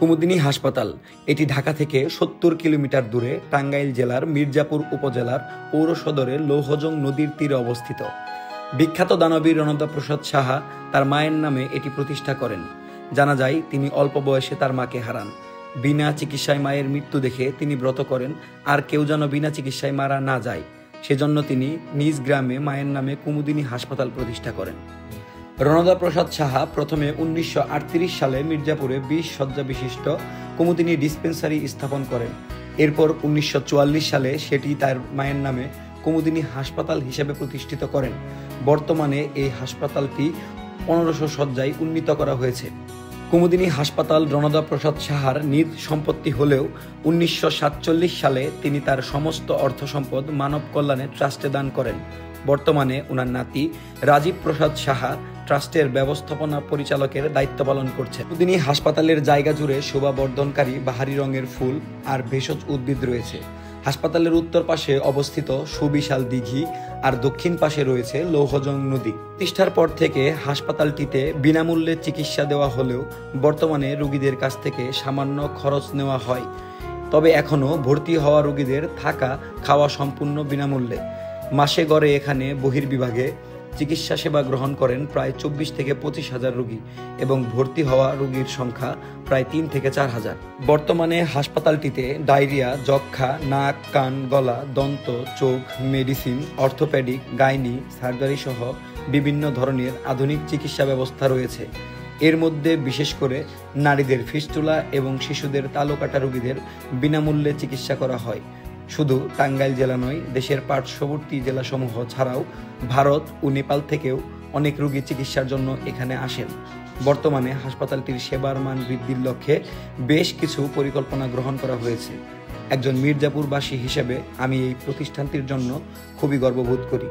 কুমুদিনী হাসপাতাল এটি ঢাকা থেকে ৭০ কিলোমিটার দূরে টাঙ্গাইল জেলার মির্জাপুর উপজেলার পৌর সদরে লৌহজং নদীর তীরে অবস্থিত। বিখ্যাত দানবীর রণদা প্রসাদ সাহা তার মায়ের নামে এটি প্রতিষ্ঠা করেন। জানা যায় তিনি অল্প বয়সে তার মাকে হারান। বিনা চিকিৎসায় মায়ের মৃত্যু দেখে তিনি ব্রত করেন আর কেউ যেন বিনা চিকিৎসায় মারা না যায়, সেজন্য তিনি নিজ গ্রামে মায়ের নামে কুমুদিনী হাসপাতাল প্রতিষ্ঠা করেন। রণদা প্রসাদ সাহা প্রথমে ১৯৩৮ সালে মির্জাপুরে ২০ শয্যা বিশিষ্ট কুমুদিনী ডিসপেন্সারি স্থাপন করেন। এরপর ১৯৪৪ সালে সেটি তার মায়ের নামে কুমুদিনী হাসপাতাল হিসেবে প্রতিষ্ঠিত করেন। বর্তমানে এই হাসপাতালটি ১৫০০ শয্যায় উন্নীত করা হয়েছে। কুমুদিনী হাসপাতাল রণদা প্রসাদ সাহার নিজ সম্পত্তি হলেও ১৯৪৭ সালে তিনি তার সমস্ত অর্থ সম্পদ মানব কল্যাণে ট্রাস্টে দান করেন। বর্তমানে ওনার নাতি রাজীব প্রসাদ সাহা ট্রাস্টের ব্যবস্থাপনা পরিচালকের দায়িত্ব পালন করছেন। কুমুদিনী হাসপাতালের জায়গা জুড়ে শোভা বর্ধনকারী বাহারি রঙের ফুল আর ভেষজ উদ্ভিদ রয়েছে। হাসপাতালের উত্তর পাশে অবস্থিত সুবিশাল দিঘি আর দক্ষিণ পাশে রয়েছে লৌহজং নদী। প্রতিষ্ঠার পর থেকে হাসপাতালটিতে বিনামূল্যে চিকিৎসা দেওয়া হলেও বর্তমানে রোগীদের কাছ থেকে সামান্য খরচ নেওয়া হয়। তবে এখনও ভর্তি হওয়া রোগীদের থাকা খাওয়া সম্পূর্ণ বিনামূল্যে। মাসে গড়ে এখানে বহির্বিভাগে চিকিৎসা সেবা গ্রহণ করেন প্রায় ২৪ থেকে ২৫ হাজার রোগী এবং ভর্তি হওয়া রোগীর সংখ্যা প্রায় ৩ থেকে ৪ হাজার। বর্তমানে হাসপাতালটিতে ডায়রিয়া, যক্ষ্মা, নাক, কান, গলা, দন্ত, চোখ, মেডিসিন, অর্থোপেডিক, গাইনি, সার্জারি সহ বিভিন্ন ধরনের আধুনিক চিকিৎসা ব্যবস্থা রয়েছে। এর মধ্যে বিশেষ করে নারীদের ফিস্টুলা এবং শিশুদের তালুকাটা রোগীদের বিনামূল্যে চিকিৎসা করা হয়। শুধু টাঙ্গাইল জেলা নয়, দেশের পার্শ্ববর্তী জেলাসমূহ ছাড়াও ভারত ও নেপাল থেকেও অনেক রোগী চিকিৎসার জন্য এখানে আসেন। বর্তমানে হাসপাতালটির সেবার মান বৃদ্ধির লক্ষ্যে বেশ কিছু পরিকল্পনা গ্রহণ করা হয়েছে। একজন মির্জাপুরবাসী হিসেবে আমি এই প্রতিষ্ঠানটির জন্য খুবই গর্ববোধ করি।